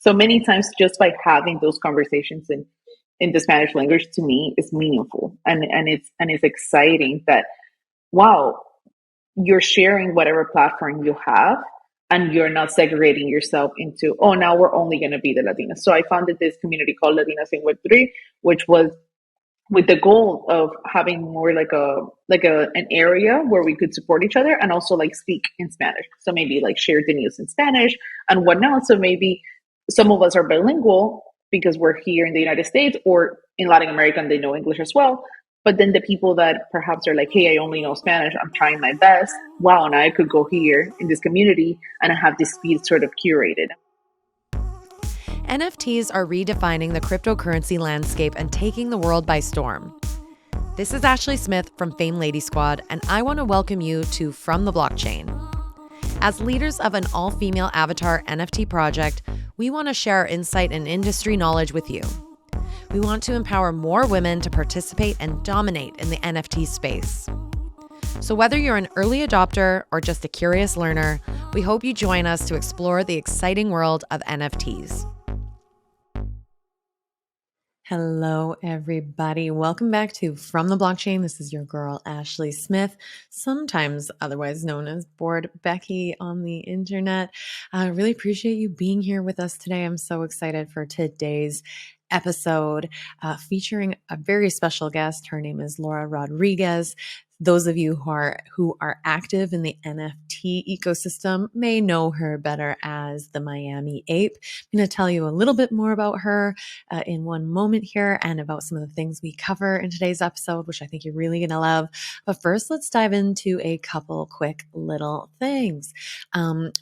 So many times just by having those conversations in the Spanish language to me is meaningful, and it's exciting that wow, you're sharing whatever platform you have, and you're not segregating yourself into, oh, now we're only going to be the Latinas. So I founded this community called Latinas in Web3, which was with the goal of having more like an area where we could support each other and also like speak in Spanish. So maybe like share the news in Spanish and whatnot. So maybe some of us are bilingual because we're here in the United States, or in Latin America and they know English as well. But then the people that perhaps are like, hey, I only know Spanish, I'm trying my best. Wow, now I could go here in this community and have this feed sort of curated. NFTs are redefining the cryptocurrency landscape and taking the world by storm. This is Ashley Smith from Fame Lady Squad, and I want to welcome you to From the Blockchain. As leaders of an all-female avatar NFT project, we want to share our insight and industry knowledge with you. We want to empower more women to participate and dominate in the NFT space. So whether you're an early adopter or just a curious learner, we hope you join us to explore the exciting world of NFTs. Hello, everybody. Welcome back to From the Blockchain. This is your girl, Ashley Smith, sometimes otherwise known as Bored Becky on the internet. I really appreciate you being here with us today. I'm so excited for today's episode featuring a very special guest. Her name is Laura Rodriguez. Those of you who are active in the NFT ecosystem may know her better as the Miami Ape. I'm going to tell you a little bit more about her in one moment here, and about some of the things we cover in today's episode, which I think you're really going to love. But first, let's dive into a couple quick little things.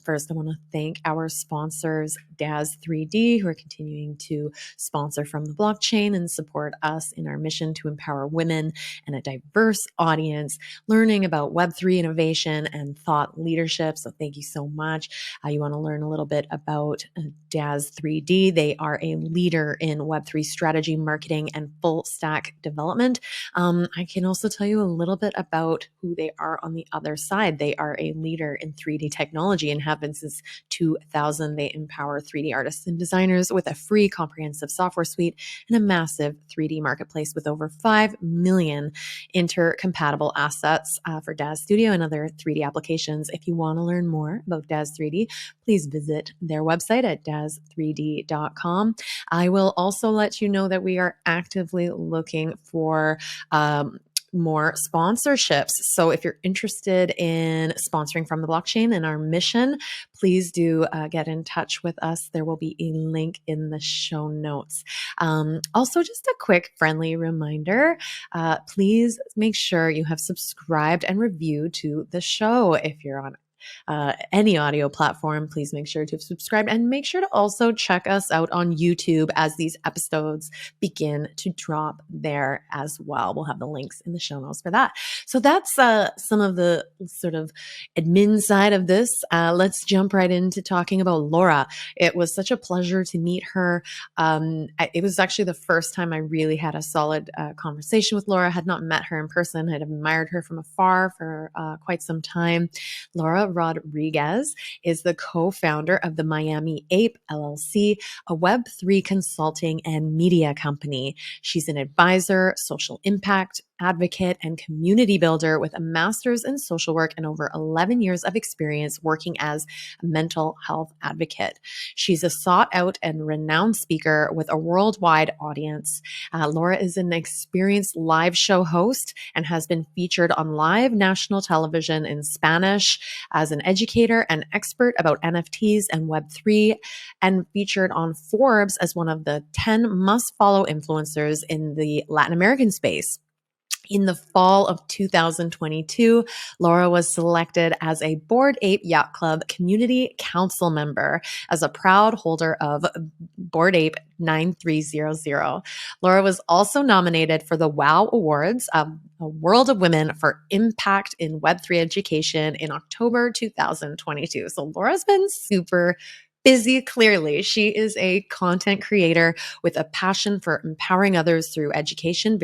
First, I want to thank our sponsors, Daz 3D, who are continuing to sponsor From the Blockchain and support us in our mission to empower women and a diverse audience learning about Web3 innovation and thought leadership. So thank you so much. You want to learn a little bit about Daz 3D. They are a leader in Web3 strategy, marketing, and full stack development. I can also tell you a little bit about who they are on the other side. They are a leader in 3D technology and have been since 2000. They empower 3D artists and designers with a free comprehensive software suite and a massive 3D marketplace with over 5 million intercompatible assets for Daz Studio and other 3D applications. If you want to learn more about Daz 3D, please visit their website at daz3d.com. I will also let you know that we are actively looking for more sponsorships. So if you're interested in sponsoring From the Blockchain and our mission, please do get in touch with us. There will be a link in the show notes. Also, just a quick friendly reminder, please make sure you have subscribed and reviewed to the show. If you're on any audio platform, please make sure to subscribe, and make sure to also check us out on YouTube as these episodes begin to drop there as well. We'll have the links in the show notes for that. So that's some of the sort of admin side of this. Let's jump right into talking about Laura. It was such a pleasure to meet her. It was actually the first time I really had a solid conversation with Laura. I had not met her in person. I'd admired her from afar for quite some time. Laura Rodriguez is the co-founder of the Miami Ape LLC, a Web3 consulting and media company. She's an advisor, social impact advocate, and community builder with a master's in social work and over 11 years of experience working as a mental health advocate. She's a sought out and renowned speaker with a worldwide audience. Laura is an experienced live show host and has been featured on live national television in Spanish as an educator and expert about NFTs and Web3, and featured on Forbes as one of the 10 must-follow influencers in the Latin American space. In the fall of 2022, Laura was selected as a Bored Ape Yacht Club Community Council member as a proud holder of Bored Ape 9300. Laura was also nominated for the WOW Awards, a World of Women for Impact in Web3 Education in October 2022. So Laura's been super busy, clearly. She is a content creator with a passion for empowering others through education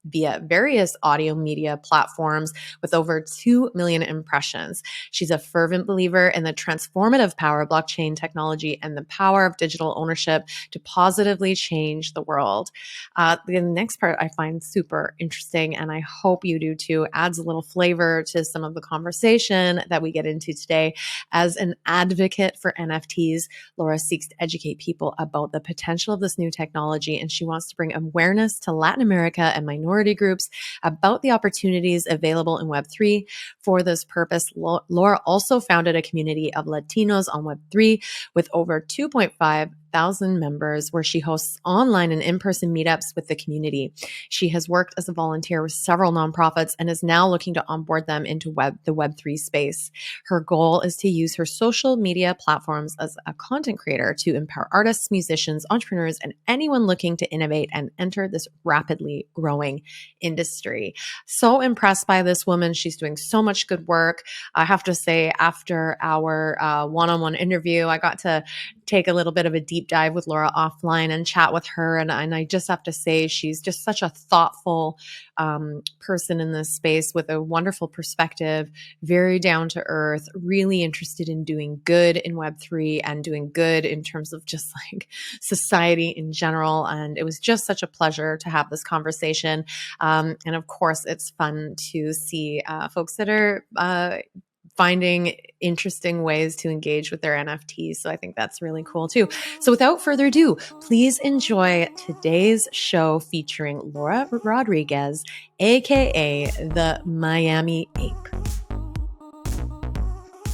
via various audio media platforms with over 2 million impressions. She's a fervent believer in the transformative power of blockchain technology and the power of digital ownership to positively change the world. The next part I find super interesting, and I hope you do too, adds a little flavor to some of the conversation that we get into today. As an advocate for NFTs, Laura seeks to educate people about the potential of this new technology, and she wants to bring awareness to Latin America and minority groups about the opportunities available in Web3. For this purpose, Laura also founded a community of Latinos on Web3 with over 2.5 thousand members, where she hosts online and in-person meetups with the community. She has worked as a volunteer with several nonprofits and is now looking to onboard them into the Web3 space. Her goal is to use her social media platforms as a content creator to empower artists, musicians, entrepreneurs, and anyone looking to innovate and enter this rapidly growing industry. So impressed by this woman. She's doing so much good work. I have to say, after our one-on-one interview, I got to take a little bit of a deep dive with Laura offline and chat with her. And I just have to say, she's just such a thoughtful person in this space with a wonderful perspective, very down to earth, really interested in doing good in Web3 and doing good in terms of just like society in general. And it was just such a pleasure to have this conversation. And of course, it's fun to see folks that are finding interesting ways to engage with their NFTs. So I think that's really cool too. So without further ado, please enjoy today's show featuring Laura Rodriguez, aka the Miami Ape.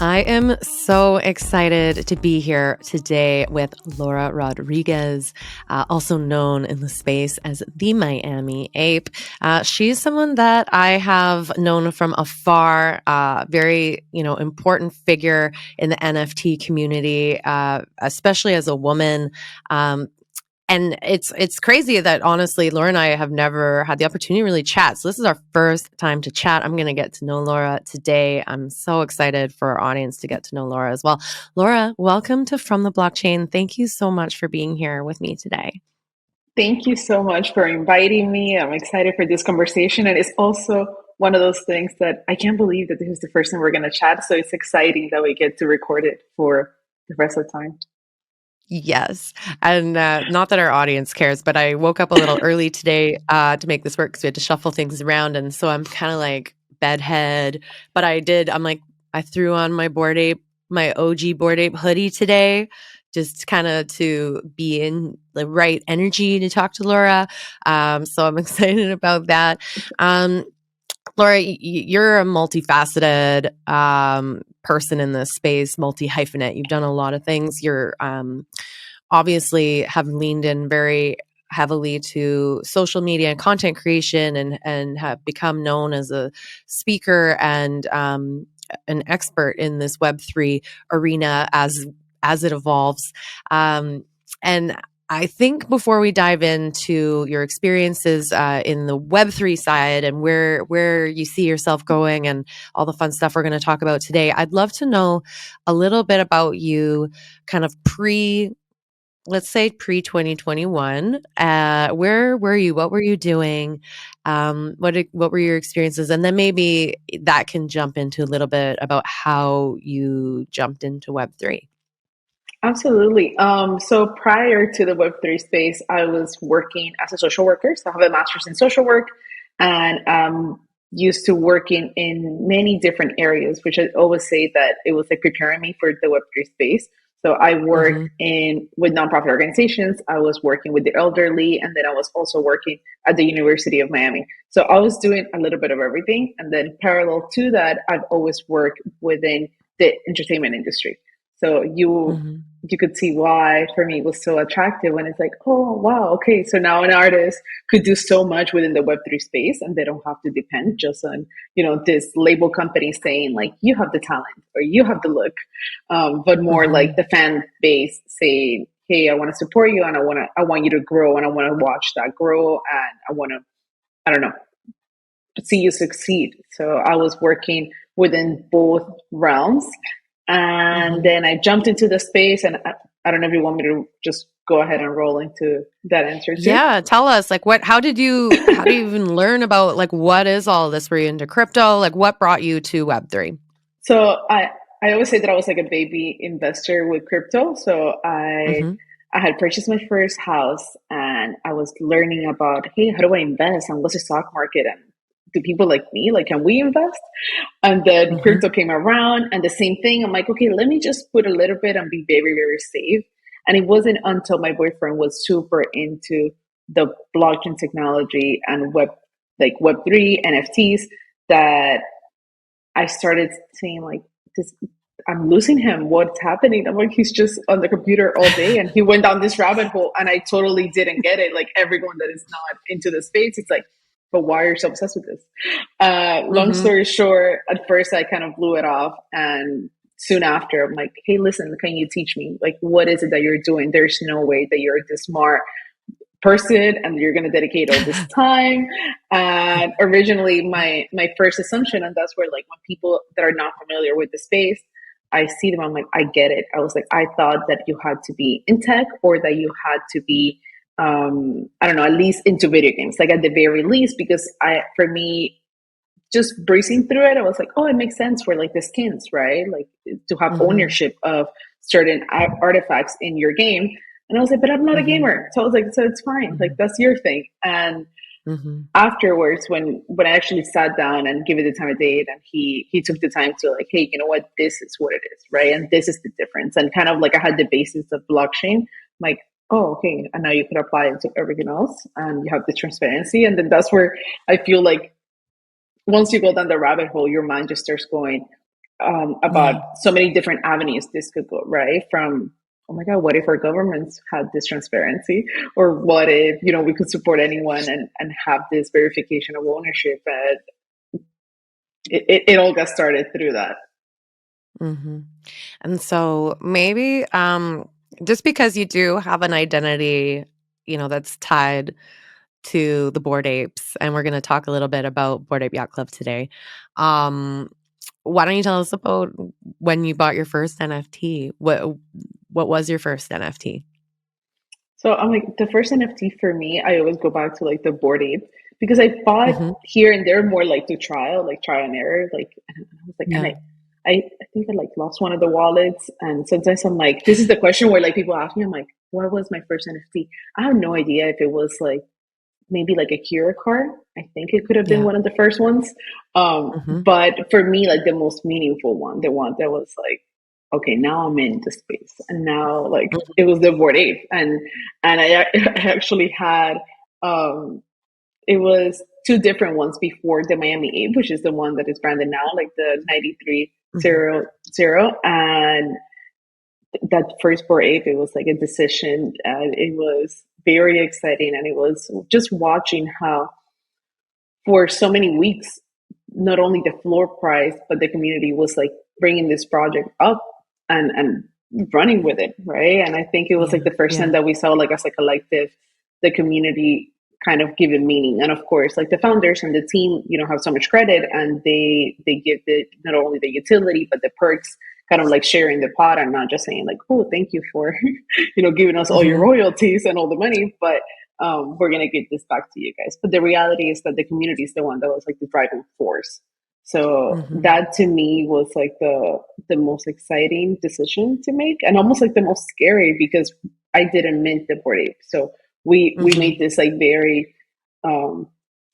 I am so excited to be here today with Laura Rodriguez, also known in the space as the Miami Ape. She's someone that I have known from afar, very, important figure in the NFT community, especially as a woman. And it's crazy that honestly, Laura and I have never had the opportunity to really chat. So this is our first time to chat. I'm going to get to know Laura today. I'm so excited for our audience to get to know Laura as well. Laura, welcome to From the Blockchain. Thank you so much for being here with me today. Thank you so much for inviting me. I'm excited for this conversation. And it's also one of those things that I can't believe that this is the first time we're going to chat. So it's exciting that we get to record it for the rest of the time. Yes. And not that our audience cares, but I woke up a little early today to make this work because we had to shuffle things around. And so I'm kind of like bedhead. But I threw on my my OG Bored Ape hoodie today, just kind of to be in the right energy to talk to Laura. So I'm excited about that. Laura, you're a multifaceted person in this space, multi-hyphenate. You've done a lot of things. You're obviously have leaned in very heavily to social media and content creation, and have become known as a speaker and an expert in this Web3 arena as it evolves. And I think before we dive into your experiences in the Web3 side and where you see yourself going and all the fun stuff we're going to talk about today, I'd love to know a little bit about you kind of let's say pre 2021. Where were you? What were you doing? What were your experiences? And then maybe that can jump into a little bit about how you jumped into Web3. Absolutely. So prior to the Web3 space, I was working as a social worker. So I have a master's in social work and used to working in many different areas, which I always say that it was like preparing me for the Web3 space. So I worked with nonprofit organizations. I was working with the elderly, and then I was also working at the University of Miami. So I was doing a little bit of everything. And then parallel to that, I've always worked within the entertainment industry. So you could see why for me it was so attractive when it's like, oh, wow, okay. So now an artist could do so much within the Web3 space and they don't have to depend just on, this label company saying like, you have the talent or you have the look, but more like the fan base saying, hey, I want to support you and I want you to grow and I want to watch that grow and I want to, I don't know, see you succeed. So I was working within both realms. And then I jumped into the space, and I don't know if you want me to just go ahead and roll into that answer too. Yeah, tell us, like, how do you even learn about, like, what is all this? Were you into crypto? Like, what brought you to Web3? So I always say that I was like a baby investor with crypto. So Mm-hmm. I had purchased my first house and I was learning about, hey, how do I invest and what's the stock market and do people like me, like, can we invest? And then Mm-hmm. crypto came around and the same thing. I'm like, okay, let me just put a little bit and be very, very safe. And it wasn't until my boyfriend was super into the blockchain technology and Web3 NFTs that I started saying like this. I'm losing him. What's happening? I'm like, he's just on the computer all day, and he went down this rabbit hole, and I totally didn't get it. Like everyone that is not into the space, it's like, but why are you so obsessed with this? Long Mm-hmm. story short, at first I kind of blew it off, and soon after, I'm like, hey, listen, can you teach me? Like, what is it that you're doing? There's no way that you're this smart person and you're going to dedicate all this time. And originally my first assumption, and that's where like when people that are not familiar with the space, I see them, I'm like, I get it. I was like, I thought that you had to be in tech or that you had to be I don't know, at least into video games, like at the very least, because for me, just breezing through it, I was like, oh, it makes sense for like the skins, right? Like to have Mm-hmm. ownership of certain artifacts in your game. And I was like, but I'm not a Mm-hmm. gamer. So I was like, so it's fine. Like that's your thing. And Mm-hmm. afterwards, when I actually sat down and give it the time of day, and he took the time to like, hey, you know what, this is what it is, right? And this is the difference. And kind of like I had the basis of blockchain, I'm like, oh, okay, and now you could apply it to everything else, and you have the transparency, and then that's where I feel like once you go down the rabbit hole, your mind just starts going about Yeah. so many different avenues this could go, right? From, oh my God, what if our governments had this transparency? Or what if, we could support anyone and have this verification of ownership? And it all got started through that. Mm-hmm. And so maybe just because you do have an identity, that's tied to the Bored Apes, and we're going to talk a little bit about Bored Ape Yacht Club today. Um, why don't you tell us about when you bought your first NFT? What was your first NFT? So I'm like, the first NFT for me, I always go back to like the Bored Ape because I bought Mm-hmm. here and there more like to trial, like try and error. Like, and I was like, and Yeah. I think I like lost one of the wallets. And sometimes I'm like, this is the question where like people ask me, I'm like, what was my first NFT? I have no idea if it was like maybe like a Kira card. I think it could have been Yeah. one of the first ones. Mm-hmm. But for me, like the most meaningful one, the one that was like, okay, now I'm in the space, and now like it was the Bored Ape, and I actually had it was two different ones before the Miami Ape, which is the one that is branded now, like the Mm-hmm. 9300, and that first Bored Ape, it was like a decision, and it was very exciting, and it was just watching how for so many weeks, not only the floor price, but the community was like bringing this project up and running with it, right? And I think it was like Yeah. the first time Yeah. that we saw like as a collective, the community kind of give it meaning. And of course, like the founders and the team, have so much credit, and they give the not only the utility but the perks, kind of like sharing the pot and not just saying like, oh, thank you for giving us all your Mm-hmm. royalties and all the money, but we're going to get this back to you guys. But the reality is that the community is the one that was like the driving force. So Mm-hmm. that to me was like the most exciting decision to make, and almost like the most scary because I didn't mint the Bored Ape. So we Mm-hmm. made this like very um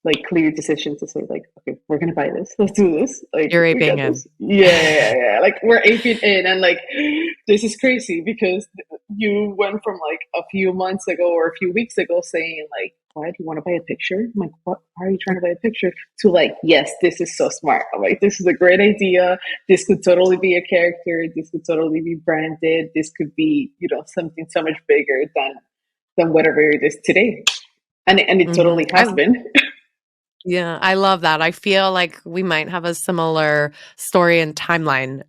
like clear decision to say like, okay, we're gonna buy this, let's do this, like You're we aping got in. this, yeah, like we're aping in, and like this is crazy because you went from like a few months ago or a few weeks ago saying like, why do you want to buy a picture? I'm like, what, why are you trying to buy a picture? To like, yes, this is so smart. I'm like, this is a great idea, this could totally be a character, this could totally be branded, this could be something so much bigger than whatever it is today, and it Mm-hmm. totally has been. Yeah, I love that. I feel like we might have a similar story and timeline.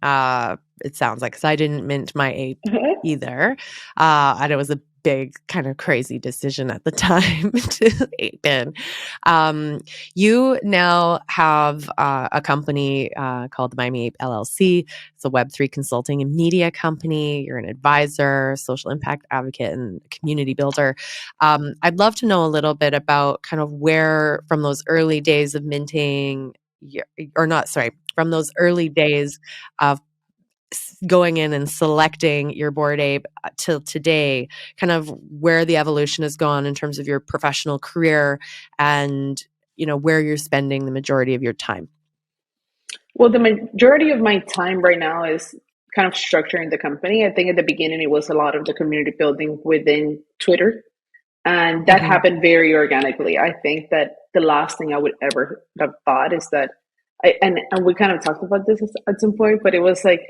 It sounds like, because I didn't mint my ape either, and it was a big kind of crazy decision at the time to ape in. You now have a company called the Miami Ape LLC. It's a Web3 consulting and media company. You're an advisor, social impact advocate, and community builder. I'd love to know a little bit about kind of where from those early days of minting, from those early days of going in and selecting your Bored Ape till today, kind of where the evolution has gone in terms of your professional career and, where you're spending the majority of your time. Well, the majority of my time right now is kind of structuring the company. I think at the beginning it was a lot of the community building within Twitter, and that happened very organically. I think that the last thing I would ever have thought is that and we kind of talked about this at some point, but it was like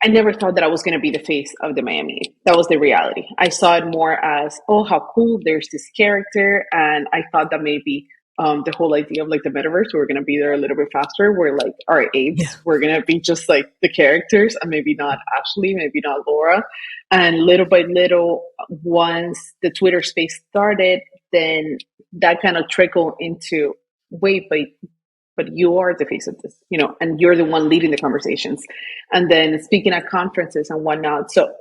I never thought that I was going to be the face of the Miami. That was the reality. I saw it more as, oh, how cool, there's this character. And I thought that maybe the whole idea of like the metaverse, we're going to be there a little bit faster. We're like, our apes, we're going to be just like the characters and maybe not Ashley, maybe not Laura. And little by little, once the Twitter space started, then that kind of trickled into, wait, but you are the face of this, and you're the one leading the conversations and then speaking at conferences and whatnot. So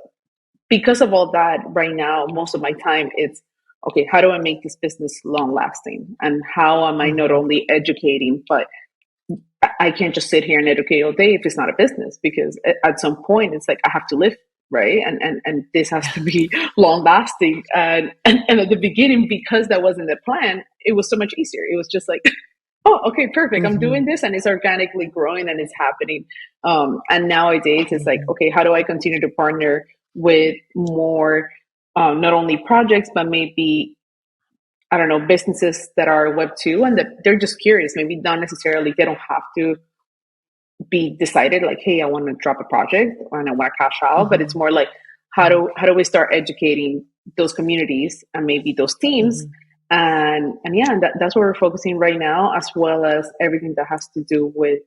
because of all that, right now, most of my time, it's, okay, how do I make this business long lasting? And how am I not only educating, but I can't just sit here and educate all day if it's not a business, because at some point it's like, I have to live. Right. And this has to be long lasting. And at the beginning, because that wasn't the plan, it was so much easier. It was just like, oh, okay, perfect. I'm doing this and it's organically growing and it's happening. And nowadays it's like, okay, how do I continue to partner with more, not only projects, but maybe, I don't know, businesses that are Web2 and that they're just curious. Maybe not necessarily, they don't have to be decided like, hey, I want to drop a project and I want to cash out, but it's more like, how do we start educating those communities and maybe those teams? And that's what we're focusing right now, as well as everything that has to do with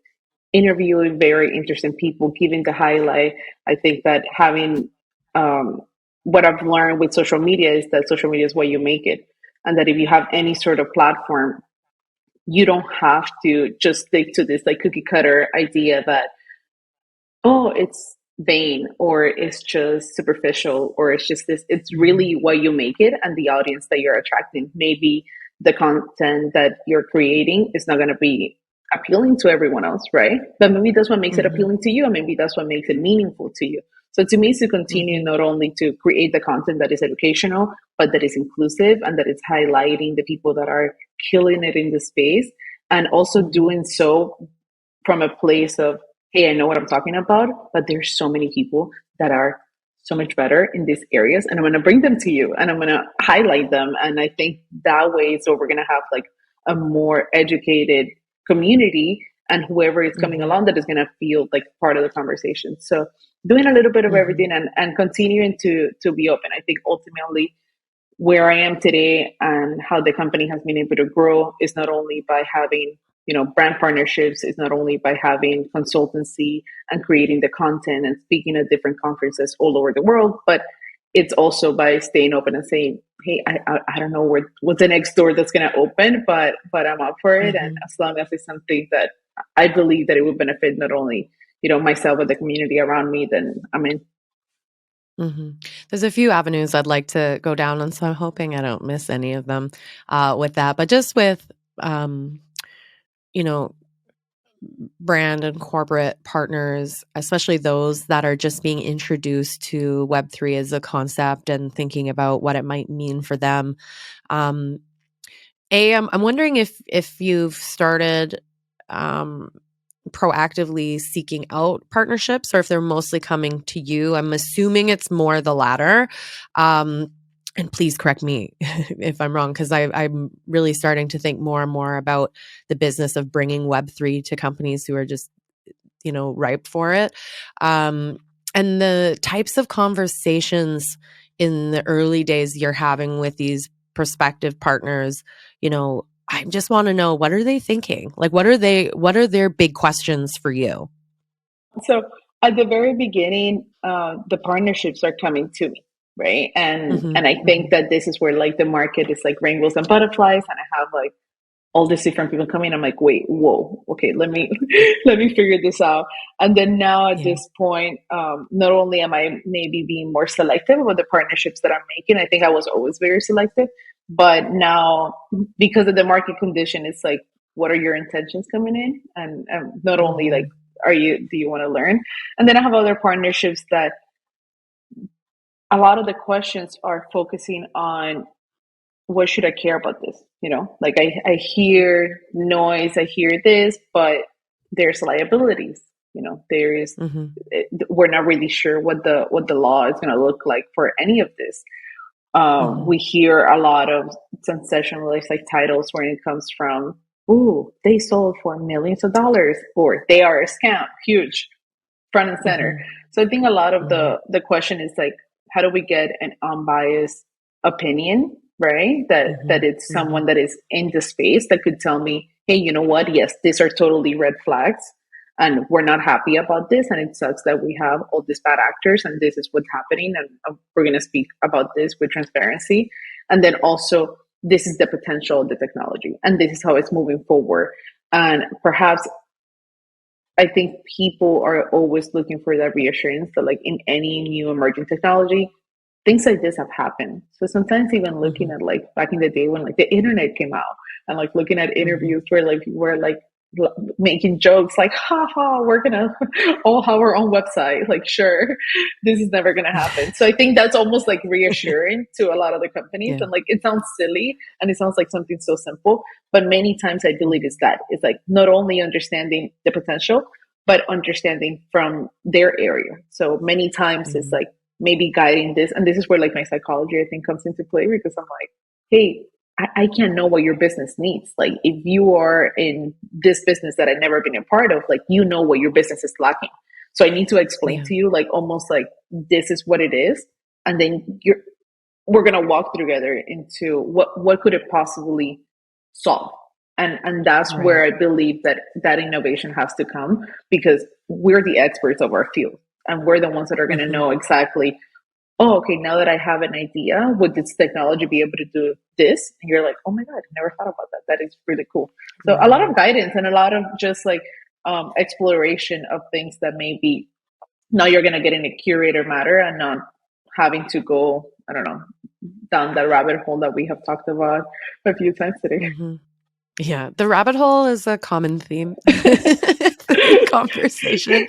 interviewing very interesting people, giving the highlight. I think that having what I've learned with social media is that social media is where you make it. And that if you have any sort of platform, you don't have to just stick to this like cookie cutter idea that, oh, it's vain or it's just superficial or it's just this. It's really what you make it and the audience that you're attracting. Maybe the content that you're creating is not going to be appealing to everyone else, right? But maybe that's what makes it appealing to you, and maybe that's what makes it meaningful to you. So to me, it's to continue not only to create the content that is educational, but that is inclusive and that it's highlighting the people that are killing it in the space, and also doing so from a place of, hey, I know what I'm talking about, but there's so many people that are so much better in these areas, and I'm going to bring them to you and I'm going to highlight them. And I think that way, so we're going to have like a more educated community, and whoever is coming along that is going to feel like part of the conversation. So doing a little bit of everything and continuing to be open. I think ultimately where I am today and how the company has been able to grow is not only by having, brand partnerships, is not only by having consultancy and creating the content and speaking at different conferences all over the world, but it's also by staying open and saying, hey, I don't know what's the next door that's going to open, but I'm up for it. And as long as it's something that I believe that it would benefit not only, myself, but the community around me, then I'm in. There's a few avenues I'd like to go down, and so I'm hoping I don't miss any of them with that. But just with, brand and corporate partners, especially those that are just being introduced to Web3 as a concept and thinking about what it might mean for them. I'm wondering if you've started proactively seeking out partnerships, or if they're mostly coming to you. I'm assuming it's more the latter. And please correct me if I'm wrong, because I'm really starting to think more and more about the business of bringing Web3 to companies who are just, ripe for it. And the types of conversations in the early days you're having with these prospective partners, I just want to know, what are they thinking? Like, what are their big questions for you? So at the very beginning, the partnerships are coming to me, right? And I think that this is where like the market is like rainbows and butterflies, and I have like all these different people coming. I'm like, wait, whoa, okay, let me let me figure this out. And then now at this point, not only am I maybe being more selective about the partnerships that I'm making, I think I was always very selective, but now because of the market condition, it's like, what are your intentions coming in? And not only like, do you want to learn? And then I have other partnerships that a lot of the questions are focusing on, what should I care about this? Like I hear noise, I hear this, but there's liabilities. There is, we're not really sure what the law is going to look like for any of this. We hear a lot of sensationalist like titles when it comes from, ooh, they sold for millions of dollars, or they are a scam, huge, front and center. So I think a lot of the question is like, how do we get an unbiased opinion, right? That it's someone that is in the space that could tell me, hey, you know what? Yes, these are totally red flags, and we're not happy about this, and it sucks that we have all these bad actors, and this is what's happening, and we're going to speak about this with transparency. And then also, this is the potential of the technology, and this is how it's moving forward. And perhaps I think people are always looking for that reassurance that, like, in any new emerging technology, things like this have happened. So sometimes even looking at like back in the day when like the internet came out, and like looking at interviews where like people were like making jokes like, ha ha, we're gonna all have our own website. Like, sure, this is never gonna happen. So I think that's almost like reassuring to a lot of the companies. And like, it sounds silly and it sounds like something so simple, but many times I believe it's like not only understanding the potential, but understanding from their area. So many times it's like maybe guiding this, and this is where like my psychology I think comes into play, because I'm like, hey, I can't know what your business needs. Like, if you are in this business that I've never been a part of, like, you know what your business is lacking. So I need to explain to you, like, almost like this is what it is, and then we're gonna walk together into what could it possibly solve. And that's where I believe that innovation has to come, because we're the experts of our field, and we're the ones that are going to know exactly, oh, okay, now that I have an idea, would this technology be able to do this? And you're like, oh my God, I never thought about that. That is really cool. So a lot of guidance and a lot of just like exploration of things that maybe now you're going to get in a curator matter, and not having to go, I don't know, down that rabbit hole that we have talked about a few times today. Yeah, the rabbit hole is a common theme the conversation.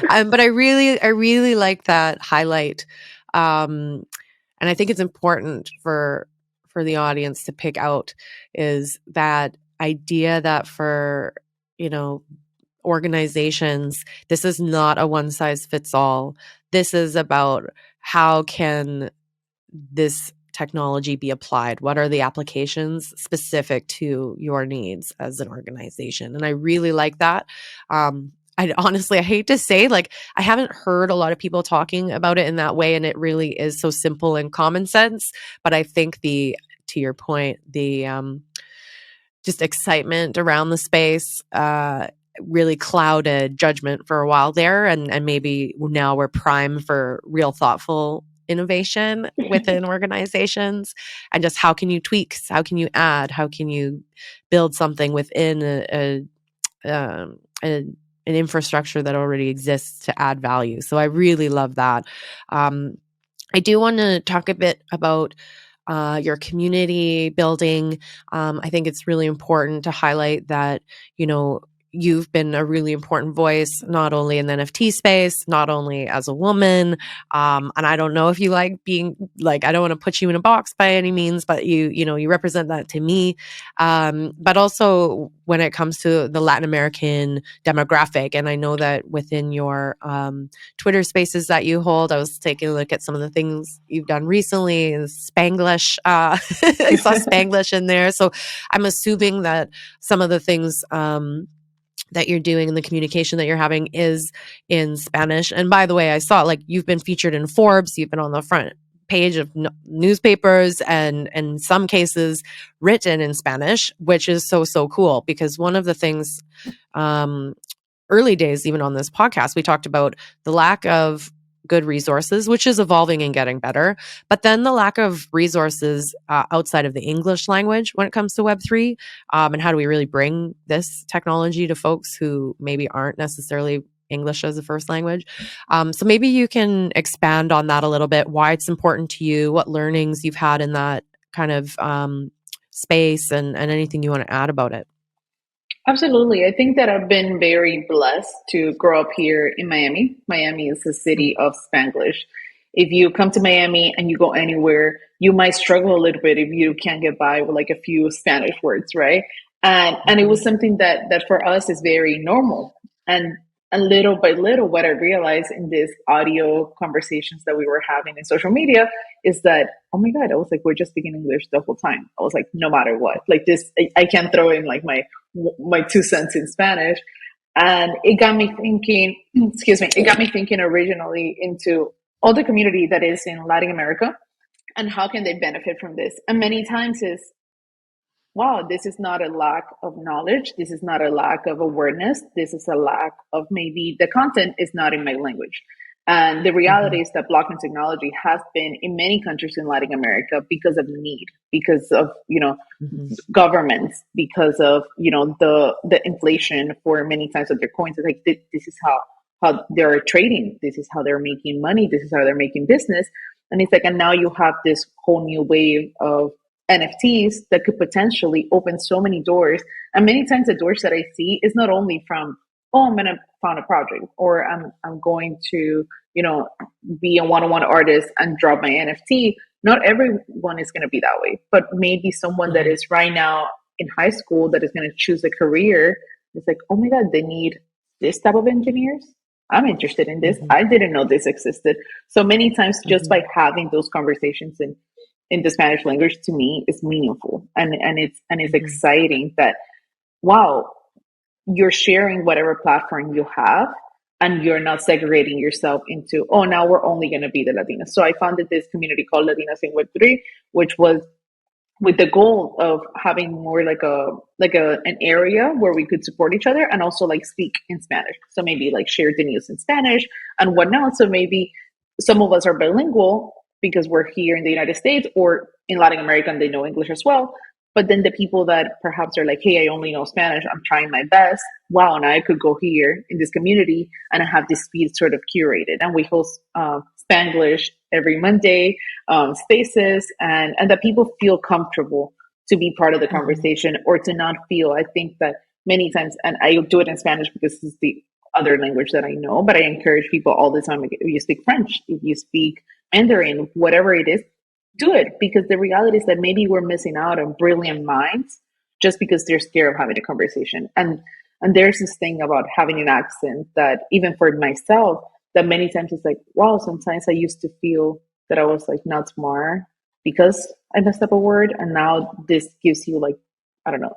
But I really like that highlight. And I think it's important for the audience to pick out is that idea that for, organizations, this is not a one size fits all. This is about how can this technology be applied? What are the applications specific to your needs as an organization? And I really like that. I hate to say, like, I haven't heard a lot of people talking about it in that way, and it really is so simple and common sense. But I think to your point, the just excitement around the space really clouded judgment for a while there, and maybe now we're primed for real thoughtful innovation within organizations, and just how can you tweak, how can you add, how can you build something within an infrastructure that already exists to add value. So I really love that. I do want to talk a bit about your community building. I think it's really important to highlight that, you've been a really important voice, not only in the NFT space, not only as a woman. And I don't know if you like being like, I don't want to put you in a box by any means, but you represent that to me. But also when it comes to the Latin American demographic. And I know that within your Twitter spaces that you hold, I was taking a look at some of the things you've done recently, Spanglish. I saw Spanglish in there. So I'm assuming that some of the things that you're doing and the communication that you're having is in Spanish. And by the way, I saw like you've been featured in Forbes, you've been on the front page of newspapers, and in some cases written in Spanish, which is so cool, because one of the things early days, even on this podcast, we talked about the lack of good resources, which is evolving and getting better. But then the lack of resources outside of the English language when it comes to Web3, and how do we really bring this technology to folks who maybe aren't necessarily English as a first language. So maybe you can expand on that a little bit, why it's important to you, what learnings you've had in that kind of space, and anything you want to add about it. Absolutely. I think that I've been very blessed to grow up here in Miami. Miami is a city of Spanglish. If you come to Miami and you go anywhere, you might struggle a little bit if you can't get by with like a few Spanish words, right? And it was something that for us is very normal. And little by little, what I realized in these audio conversations that we were having in social media is that, oh my God, I was like, we're just speaking English the whole time. I was like, no matter what, like this, I can't throw in like my 2 cents in Spanish. And it got me thinking, it got me thinking originally into all the community that is in Latin America and how can they benefit from this. And many times is, wow, this is not a lack of knowledge. This is not a lack of awareness. This is a lack of maybe the content is not in my language. And the reality is that blockchain technology has been in many countries in Latin America because of need, because of, governments, because of, the inflation for many times of their coins. It's like, this is how they're trading. This is how they're making money. This is how they're making business. And it's like, and now you have this whole new wave of NFTs that could potentially open so many doors. And many times the doors that I see is not only from, oh, I'm going to found a project, or I'm going to, be a one-on-one artist and drop my NFT. Not everyone is going to be that way, but maybe someone that is right now in high school that is going to choose a career. It's like, oh my God, they need this type of engineers. I'm interested in this. I didn't know this existed. So many times just by having those conversations in the Spanish language, to me, is meaningful. And it's exciting that, wow, you're sharing whatever platform you have and you're not segregating yourself into, oh, now we're only going to be the Latinas. So I founded this community called Latinas in Web3, which was with the goal of having more like an area where we could support each other and also like speak in Spanish. So maybe like share the news in Spanish and whatnot. So maybe some of us are bilingual because we're here in the United States or in Latin America and they know English as well. But then the people that perhaps are like, hey, I only know Spanish, I'm trying my best. Wow, now I could go here in this community and I have this feed sort of curated. And we host Spanglish every Monday, spaces, and that people feel comfortable to be part of the conversation or to not feel. I think that many times, and I do it in Spanish because this is the other language that I know, but I encourage people all the time, if you speak French, if you speak Mandarin, whatever it is, do it, because the reality is that maybe we're missing out on brilliant minds just because they're scared of having a conversation. And there's this thing about having an accent that even for myself, that many times it's like, wow, sometimes I used to feel that I was like not smart because I messed up a word. And now this gives you like, I don't know,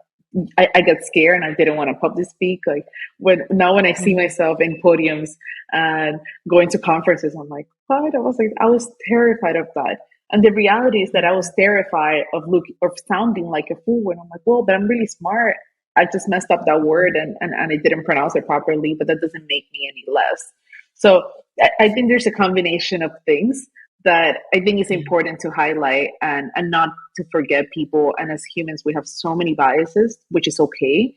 I got scared and I didn't want to public speak. Like when I see myself in podiums and going to conferences, I'm like, what? I was terrified of that. And the reality is that I was terrified of sounding like a fool. And I'm like, well, but I'm really smart. I just messed up that word and I didn't pronounce it properly, but that doesn't make me any less. So I think there's a combination of things that I think is important to highlight and not to forget people. And as humans, we have so many biases, which is okay.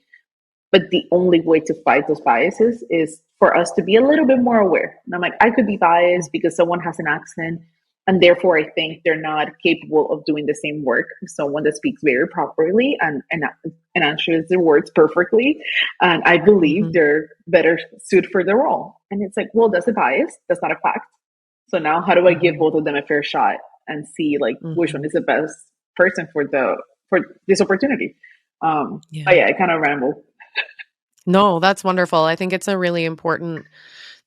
But the only way to fight those biases is for us to be a little bit more aware. And I'm like, I could be biased because someone has an accent, and therefore I think they're not capable of doing the same work as someone that speaks very properly and answers the words perfectly. And I believe they're better suited for the role. And it's like, well, that's a bias. That's not a fact. So now how do I give both of them a fair shot and see like which one is the best person for this opportunity? But yeah, I kind of ramble. No, that's wonderful. I think it's a really important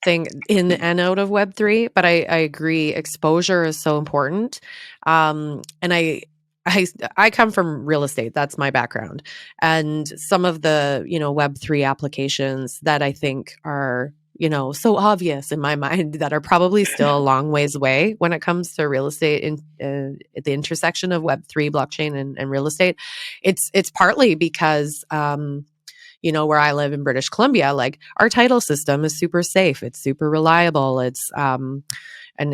thing in and out of Web3, but I agree. Exposure is so important. And I come from real estate. That's my background. And some of the, Web3 applications that I think are, so obvious in my mind that are probably still a long ways away when it comes to real estate at the intersection of Web3, blockchain and real estate. It's partly because, where I live in British Columbia, like our title system is super safe. It's super reliable. It's an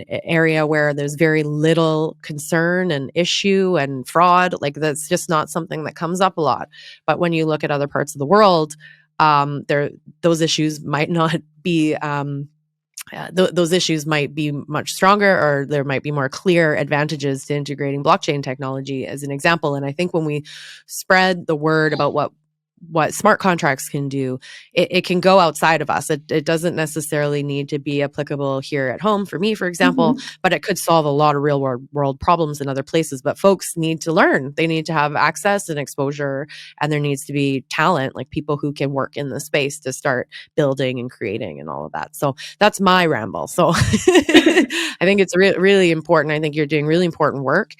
area where there's very little concern and issue and fraud. Like that's just not something that comes up a lot. But when you look at other parts of the world, those issues might not be those issues might be much stronger, or there might be more clear advantages to integrating blockchain technology as an example. And I think when we spread the word about what smart contracts can do, it can go outside of us. It doesn't necessarily need to be applicable here at home for me, for example, but it could solve a lot of real world problems in other places. But folks need to learn. They need to have access and exposure, and there needs to be talent, like people who can work in the space to start building and creating and all of that. So that's my ramble. So I think it's really important. I think you're doing really important work.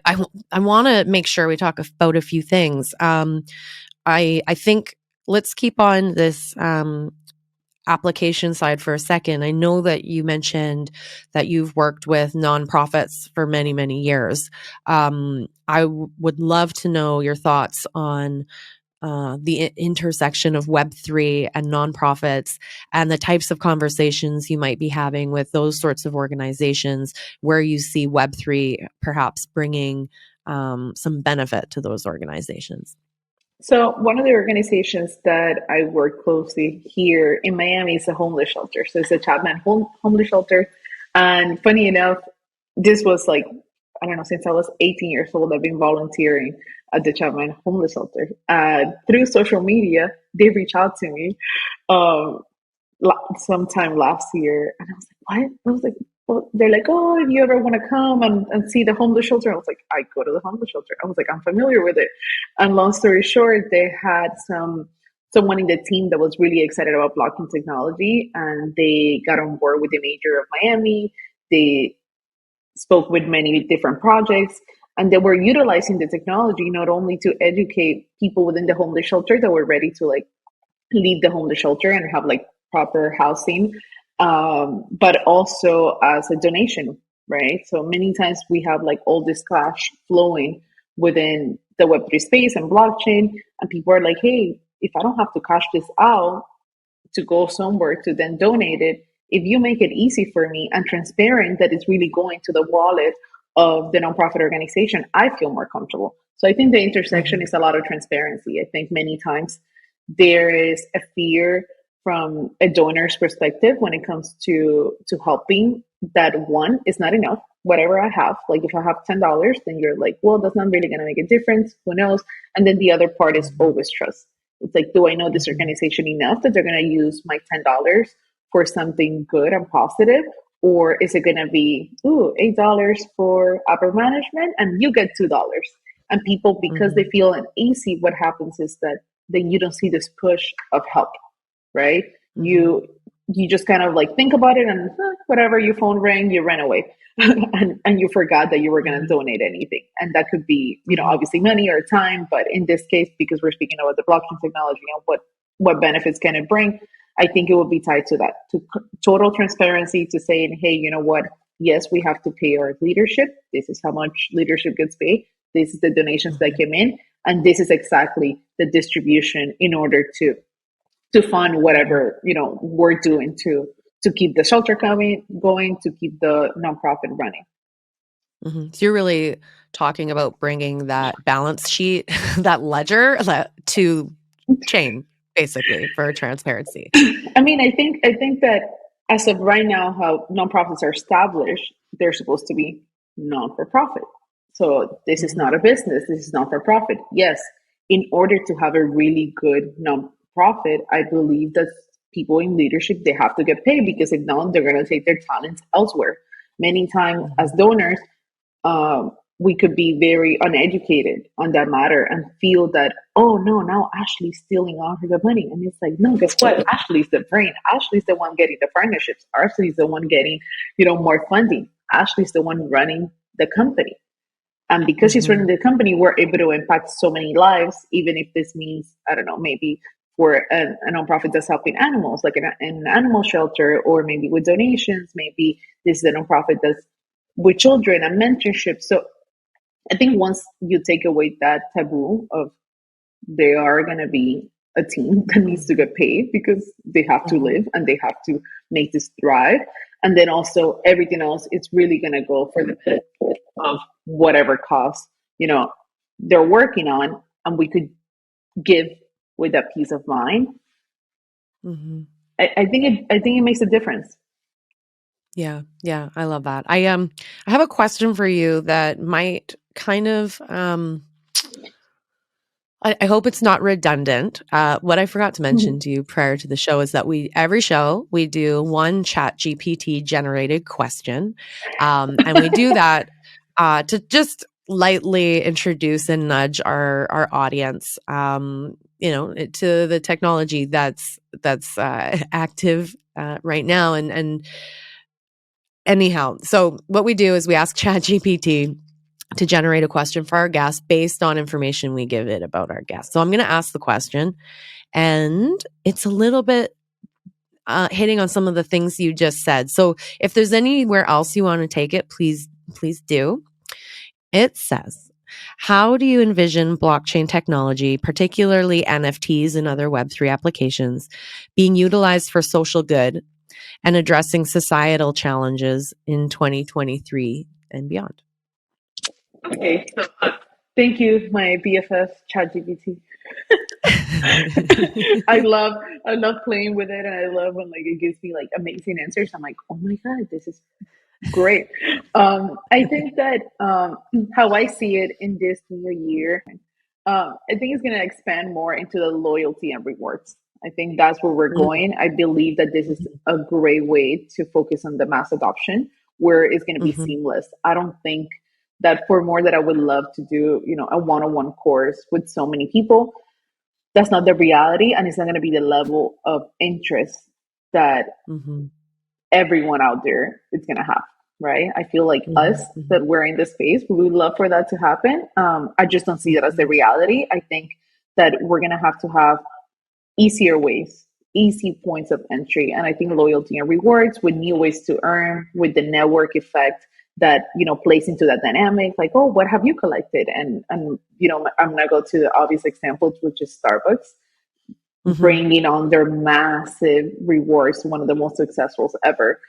I want to make sure we talk about a few things. I think let's keep on this application side for a second. I know that you mentioned that you've worked with nonprofits for many, many years. Would love to know your thoughts on the intersection of Web3 and nonprofits, and the types of conversations you might be having with those sorts of organizations where you see Web3 perhaps bringing some benefit to those organizations. So one of the organizations that I work closely here in Miami is a homeless shelter. So it's a Chapman homeless shelter. And funny enough, this was like, I don't know, since I was 18 years old, I've been volunteering at the Chapman homeless shelter. Through social media, they reached out to me sometime last year. And I was like, what? I was like, well, they're like, oh, if you ever want to come and see the homeless shelter. I was like, I go to the homeless shelter. I was like, I'm familiar with it. And long story short, they had someone in the team that was really excited about blockchain technology, and they got on board with the mayor of Miami. They spoke with many different projects, and they were utilizing the technology not only to educate people within the homeless shelter that were ready to like leave the homeless shelter and have like proper housing, but also as a donation, right? So many times we have like all this cash flowing within the Web3 space and blockchain, and people are like, hey, if I don't have to cash this out to go somewhere to then donate it, if you make it easy for me and transparent that it's really going to the wallet of the nonprofit organization, I feel more comfortable. So I think the intersection is a lot of transparency. I think many times there is a fear from a donor's perspective when it comes to helping, that one is not enough. Whatever I have, like if I have $10, then you're like, well, that's not really going to make a difference. Who knows? And then the other part is always trust. It's like, do I know this organization enough that they're going to use my $10 for something good and positive? Or is it going to be, $8 for upper management and you get $2? And people, because they feel uneasy, what happens is that then you don't see this push of help, right? You just kind of like think about it and whatever, your phone rang, you ran away. and you forgot that you were going to donate anything. And that could be, obviously money or time. But in this case, because we're speaking about the blockchain technology and what benefits can it bring, I think it would be tied to that, to total transparency, to saying, hey, you know what? Yes, we have to pay our leadership. This is how much leadership gets paid. This is the donations that came in. And this is exactly the distribution in order to fund whatever, we're doing to keep the shelter going, to keep the nonprofit running. So you're really talking about bringing that balance sheet, that ledger to chain, basically, for transparency. I mean, I think that as of right now, how nonprofits are established, they're supposed to be non-for-profit. So this is not a business. This is not for profit. Yes, in order to have a really good nonprofit, I believe that people in leadership, they have to get paid, because if not, they're going to take their talents elsewhere. Many times as donors, we could be very uneducated on that matter and feel that, oh no, now Ashley's stealing all her money. And it's like, no, guess what? Ashley's the brain. Ashley's the one getting the partnerships. Ashley's the one getting, more funding. Ashley's the one running the company. And because she's running the company, we're able to impact so many lives, even if this means, I don't know, maybe for a nonprofit that's helping animals, like an animal shelter, or maybe with donations. Maybe this is a nonprofit that's with children and mentorship. So I think once you take away that taboo of they are going to be a team that needs to get paid because they have to live and they have to make this thrive. And then also everything else, it's really going to go for the benefit of whatever cost, they're working on, and we could give with that peace of mind. Mm-hmm. I think it makes a difference. Yeah, I love that. I have a question for you that might kind of I hope it's not redundant. What I forgot to mention to you prior to the show is that every show we do one ChatGPT generated question, and we do that to just lightly introduce and nudge our audience, to the technology that's active right now. And anyhow, so what we do is we ask ChatGPT to generate a question for our guest based on information we give it about our guest. So I'm going to ask the question, and it's a little bit hitting on some of the things you just said. So if there's anywhere else you want to take it, please do. It says, how do you envision blockchain technology, particularly NFTs and other Web3 applications, being utilized for social good and addressing societal challenges in 2023 and beyond? Okay, so thank you, my BFF ChatGPT. I love playing with it, and I love when it gives me amazing answers. I'm like, oh my god, this is great. I think that how I see it in this new year, I think it's going to expand more into the loyalty and rewards. I think that's where we're going. I believe that this is a great way to focus on the mass adoption, where it's going to be seamless. I don't think that for more that I would love to do, a one-on-one course with so many people, that's not the reality, and it's not going to be the level of interest that everyone out there is going to have, right? I feel like us that we're in this space, we would love for that to happen. I just don't see that as the reality. I think that we're going to have easier ways, easy points of entry. And I think loyalty and rewards with new ways to earn, with the network effect that, plays into that dynamic, like, oh, what have you collected? And I'm going to go to the obvious examples, which is Starbucks, bringing on their massive rewards, one of the most successful ever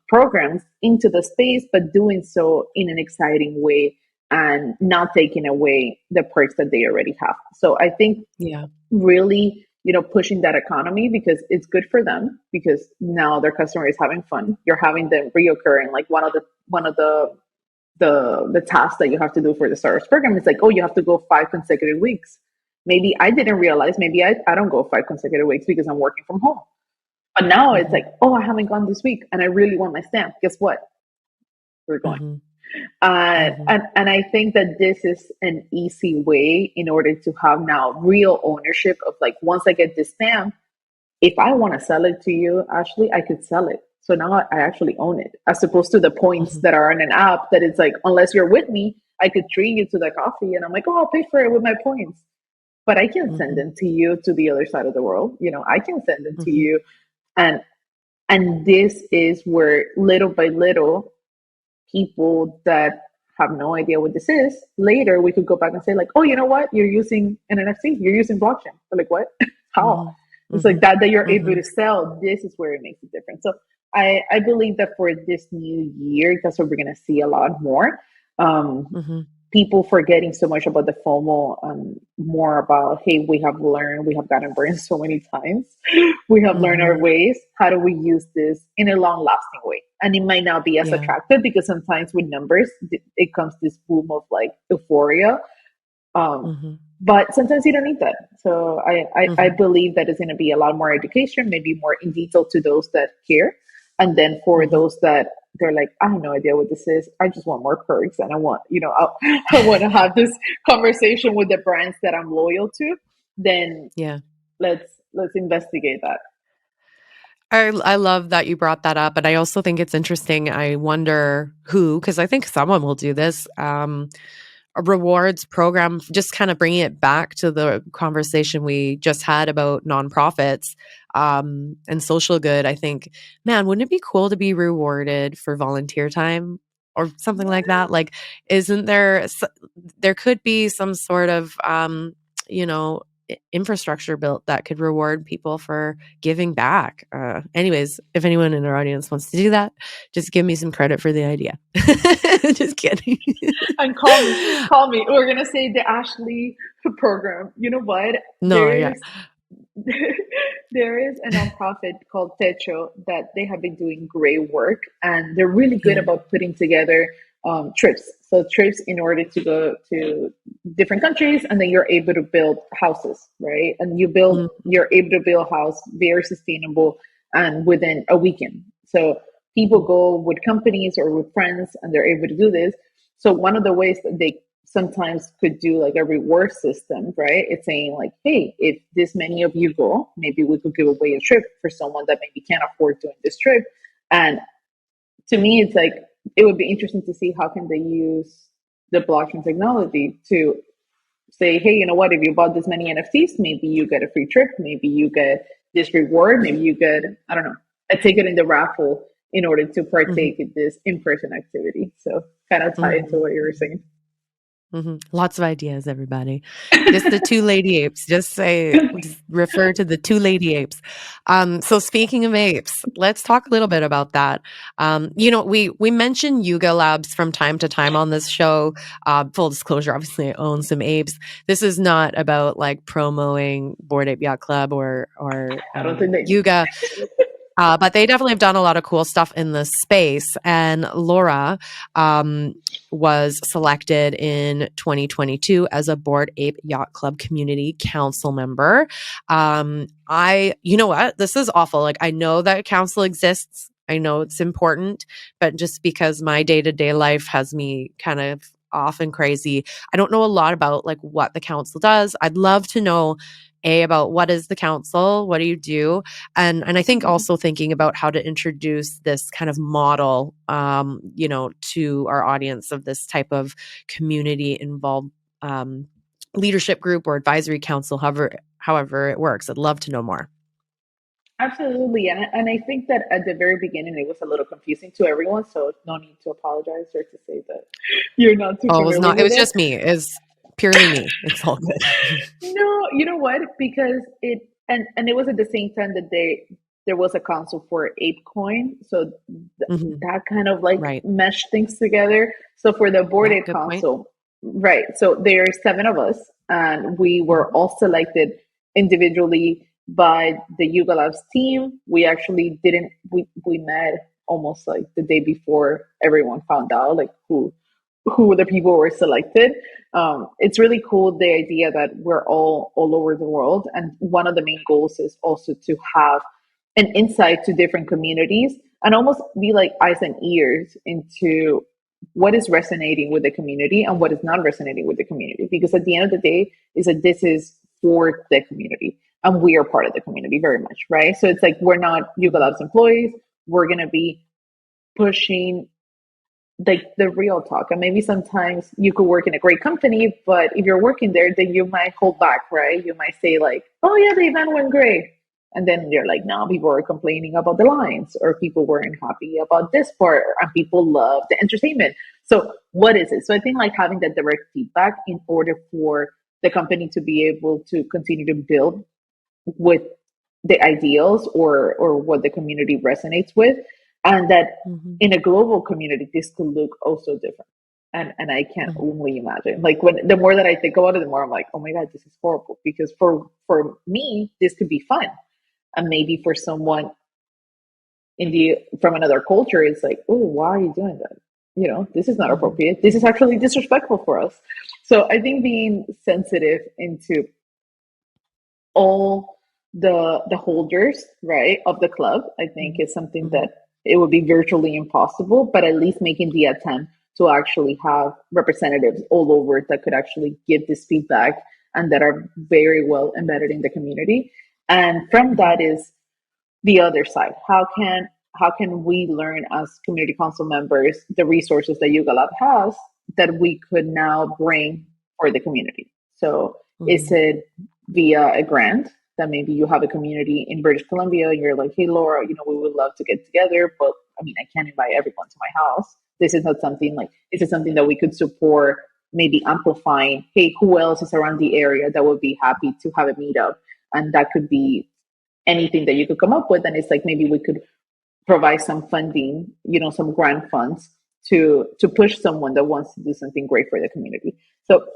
programs into the space, but doing so in an exciting way and not taking away the perks that they already have. So I think really, pushing that economy, because it's good for them, because now their customer is having fun. You're having them reoccurring. Like one of the tasks that you have to do for the Startups program is like, oh, you have to go 5 consecutive weeks. Maybe I didn't realize, maybe I don't go 5 consecutive weeks because I'm working from home. But now it's like, oh, I haven't gone this week and I really want my stamp. Guess what? We're going. And I think that this is an easy way in order to have now real ownership of once I get this stamp, if I want to sell it to you, Ashley, I could sell it. So now I actually own it, as opposed to the points that are on an app that it's like, unless you're with me, I could treat you to the coffee. And I'm like, oh, I'll pay for it with my points. But I can send them to you to the other side of the world. I can send them to you. And this is where little by little, people that have no idea what this is, later we could go back and say oh, you know what? You're using an NFT. You're using blockchain. They're like, what? How? It's like that you're able to sell. This is where it makes a difference. So I believe that for this new year, that's what we're going to see a lot more. People forgetting so much about the FOMO, more about, hey, we have gotten burned so many times. We have learned our ways. How do we use this in a long lasting way? And it might not be as attractive, because sometimes with numbers, it comes this boom of euphoria. But sometimes you don't need that. So I believe that it's going to be a lot more education, maybe more in detail to those that care. And then for those that they're like, I have no idea what this is. I just want more perks, and I want, I want to have this conversation with the brands that I'm loyal to. Then let's investigate that. I love that you brought that up. And I also think it's interesting. I wonder who, because I think someone will do this, a rewards program, just kind of bringing it back to the conversation we just had about nonprofits and social good. I think, man, wouldn't it be cool to be rewarded for volunteer time or something like that? Isn't there could be some sort of infrastructure built that could reward people for giving back. Anyways, if anyone in our audience wants to do that, just give me some credit for the idea. Just kidding. And call me. We're gonna say the Ashley program. You know what? No, yeah. There is a nonprofit called Techo that they have been doing great work, and they're really good about putting together trips. So trips in order to go to different countries, and then you're able to build houses, right? And you're able to build a house very sustainable and within a weekend. So people go with companies or with friends, and they're able to do this. So one of the ways that they sometimes could do like a reward system, right? It's saying like, hey, if this many of you go, maybe we could give away a trip for someone that maybe can't afford doing this trip. And to me, it's like, it would be interesting to see how can they use the blockchain technology to say, hey, you know what, if you bought this many NFTs, maybe you get a free trip, maybe you get this reward, maybe you get, I don't know, a ticket in the raffle in order to partake in this in-person activity. So kind of tie into what you were saying. Lots of ideas, everybody. Just the two lady apes. Just refer to the two lady apes. So speaking of apes, let's talk a little bit about that. We mention Yuga Labs from time to time on this show. Full disclosure, obviously I own some apes. This is not about like promoting Bored Ape Yacht Club or I don't think Yuga. But they definitely have done a lot of cool stuff in this space. And Laura was selected in 2022 as a Bored Ape Yacht Club Community Council member. You know what? This is awful. Like, I know that council exists. I know it's important, but just because my day-to-day life has me kind of off and crazy, I don't know a lot about like what the council does. I'd love to know about what is the council, what do you do, and I think also thinking about how to introduce this kind of model, to our audience of this type of community involved leadership group or advisory council, however it works. I'd love to know more. Absolutely. And I think that at the very beginning, it was a little confusing to everyone. So no need to apologize or to say that you're not too familiar with it. It was just me. It's purely me. It's all good. No, you know what? Because it was at the same time that there was a council for ApeCoin. So that kind of like meshed things together. So for the Bored Ape Council, right. So there are 7 of us, and we were all selected individually by the Yuga Labs team. We actually we met almost like the day before everyone found out like who the people were selected. It's really cool, the idea that we're all over the world. And one of the main goals is also to have an insight to different communities and almost be like eyes and ears into what is resonating with the community and what is not resonating with the community. Because at the end of the day, is that this is for the community and we are part of the community very much, right? So it's like, we're not Yuga Labs employees. We're going to be pushing like the real talk. And maybe sometimes you could work in a great company, but if you're working there, then you might hold back, right? You might say like, oh yeah, the event went great. And then they're like, no, people are complaining about the lines, or people weren't happy about this part, and people love the entertainment. So what is it? So I think like having that direct feedback in order for the company to be able to continue to build with the ideals or what the community resonates with. And that in a global community, this could look also different. And I can't only imagine. Like the more that I think about it, the more I'm like, oh my God, this is horrible. Because for me, this could be fun. And maybe for someone from another culture, it's like, oh, why are you doing that? You know, this is not appropriate. This is actually disrespectful for us. So I think being sensitive into all the holders, right, of the club, I think is something that it would be virtually impossible, but at least making the attempt to actually have representatives all over that could actually give this feedback and that are very well embedded in the community. And from that is the other side. How can we learn as community council members the resources that Yuga Lab has that we could now bring for the community? So is it via a grant that maybe you have a community in British Columbia and you're like, hey, Laura, we would love to get together, but I mean, I can't invite everyone to my house. This is not something like, is it something that we could support maybe amplifying, hey, who else is around the area that would be happy to have a meetup? And that could be anything that you could come up with. And it's like, maybe we could provide some funding, some grant funds to push someone that wants to do something great for the community. So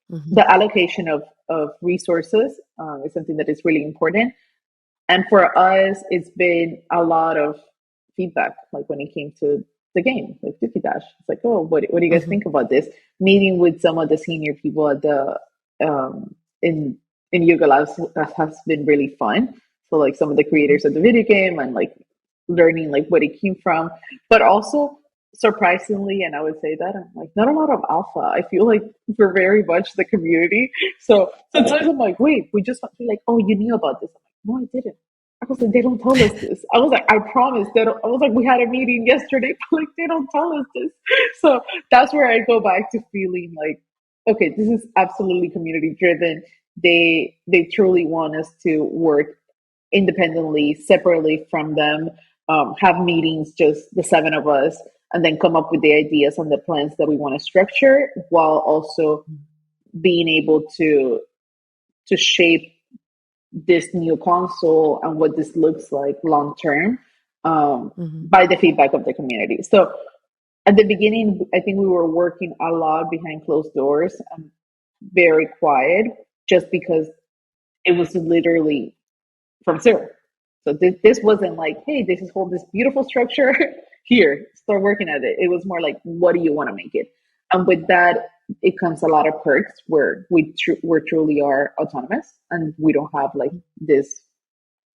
the allocation of resources is something that is really important. And for us, it's been a lot of feedback, like when it came to the game, like Dookie Dash. It's like, oh, what do you guys think about this? Meeting with some of the senior people at the in Yuga Labs has been really fun. So like some of the creators of the video game, and like learning like where it came from, but also surprisingly, and I would say that I'm like, not a lot of alpha. I feel like we're very much the community. So sometimes I'm like, wait, we just feel like, oh, you knew about this. I'm like, no, I didn't. I was like, they don't tell us this. I was like, I promise. I was like, we had a meeting yesterday, but like, they don't tell us this. So that's where I go back to feeling like, okay, this is absolutely community driven. They truly want us to work independently, separately from them, have meetings, just the seven of us, and then come up with the ideas and the plans that we want to structure, while also being able to shape this new console and what this looks like long term, by the feedback of the community. So at the beginning, I think we were working a lot behind closed doors and very quiet, just because it was literally from zero. So this wasn't like, hey, this is this beautiful structure here, start working at it. It was more like, what do you want to make it? And with that, it comes a lot of perks where we truly are autonomous, and we don't have like this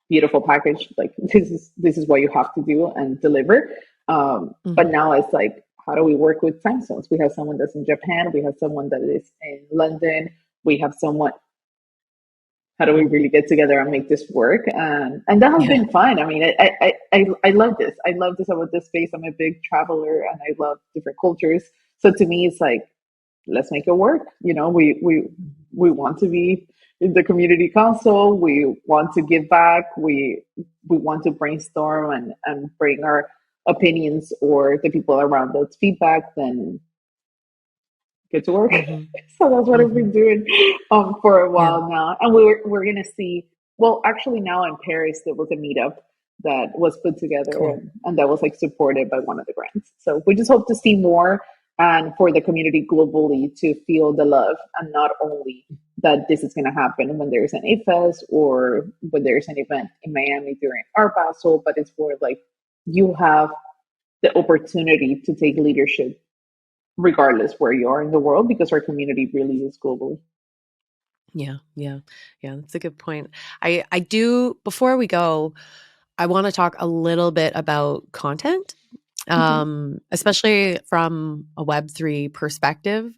beautiful package. Like this is what you have to do and deliver. But now it's like, how do we work with time zones? We have someone that's in Japan. We have someone that is in London. We have someone. How do we really get together and make this work? And that has been fun. I mean, I love this. I love this about this space. I'm a big traveler and I love different cultures. So to me, it's like, let's make it work. We want to be in the community council. We want to give back. We want to brainstorm and bring our opinions or the people around us feedback. Then get to work. So that's what I've been doing for a while now. And we're gonna see. Well, actually, now in Paris there was a meetup that was put together, and that was like supported by one of the grants. So we just hope to see more, and for the community globally to feel the love, and not only that this is going to happen when there's an Ape Fest or when there's an event in Miami during Art Basel, but it's more like you have the opportunity to take leadership regardless where you are in the world, because our community really is global. Yeah. That's a good point. I do, before we go, I want to talk a little bit about content, especially from a Web3 perspective.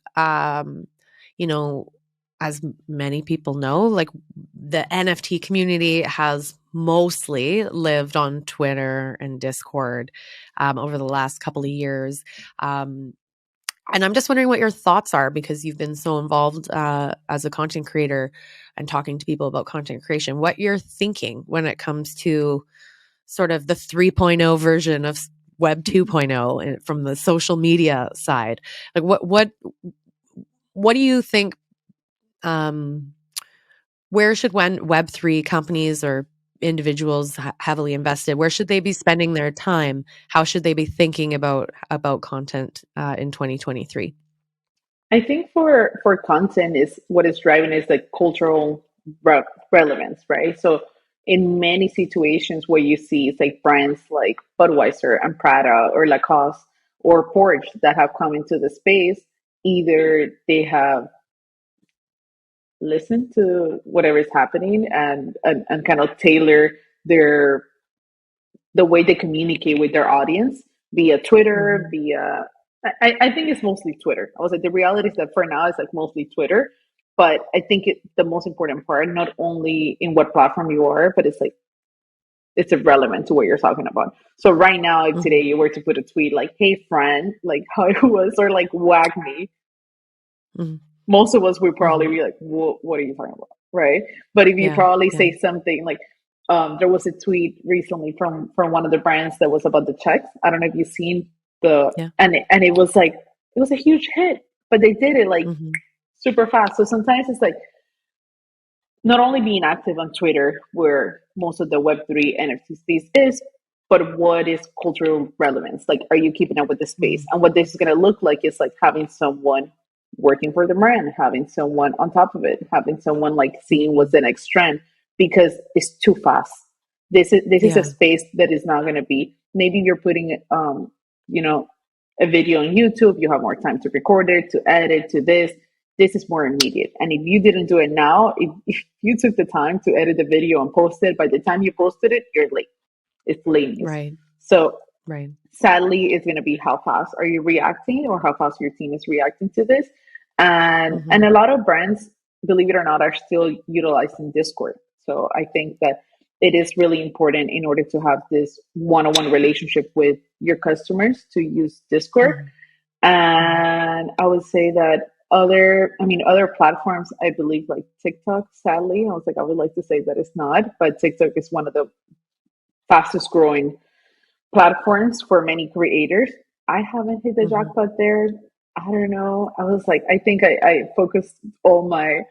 As many people know, like the NFT community has mostly lived on Twitter and Discord over the last couple of years. And I'm just wondering what your thoughts are, because you've been so involved as a content creator and talking to people about content creation, what you're thinking when it comes to sort of the 3.0 version of Web 2.0 from the social media side. Like what do you think, where should Web3 companies or individuals heavily invested, where should they be spending their time? How should they be thinking about content in 2023? I think for content, is what is driving is like cultural relevance, right? So in many situations where you see it's like brands like Budweiser and Prada or Lacoste or Porsche that have come into the space, either they have listened to whatever is happening and kind of tailor the way they communicate with their audience via Twitter, via I think it's mostly Twitter. I was like, the reality is that for now it's like mostly Twitter. But I think the most important part, not only in what platform you are, but it's like it's irrelevant to what you're talking about. So right now, if today you were to put a tweet like, "Hey friend, like how it was," or like "Whack me," most of us would probably be like, what are you talking about? Right. But if you probably say something like, there was a tweet recently from one of the brands that was about the checks. I don't know if you've seen and it was like, it was a huge hit. but they did it like Mm-hmm. super fast. So sometimes it's like not only being active on Twitter, where most of the Web3 NFTs is, but what is cultural relevance? Like, are you keeping up with the space? And what this is going to look like is like having someone working for the brand, having someone on top of it, having someone like seeing what's the next trend, because it's too fast. This is a Yeah. space that is not going to be. Maybe you're putting, you know, a video on YouTube. You have more time to record it, to edit, to this is more immediate. And if you didn't do it now, if you took the time to edit the video and post it, by the time you posted it, you're late. It's lateness. Right. So Right. sadly, it's going to be how fast are you reacting, or how fast your team is reacting to this. And Mm-hmm. a lot of brands, believe it or not, are still utilizing Discord. So I think that it is really important in order to have this one-on-one relationship with your customers to use Discord. Mm-hmm. And I would say that other platforms, I believe, like TikTok, sadly, I was like, I would like to say that it's not, but TikTok is one of the fastest growing platforms for many creators. I haven't hit the Mm-hmm. jackpot there. I don't know. I was like, I think I focused all my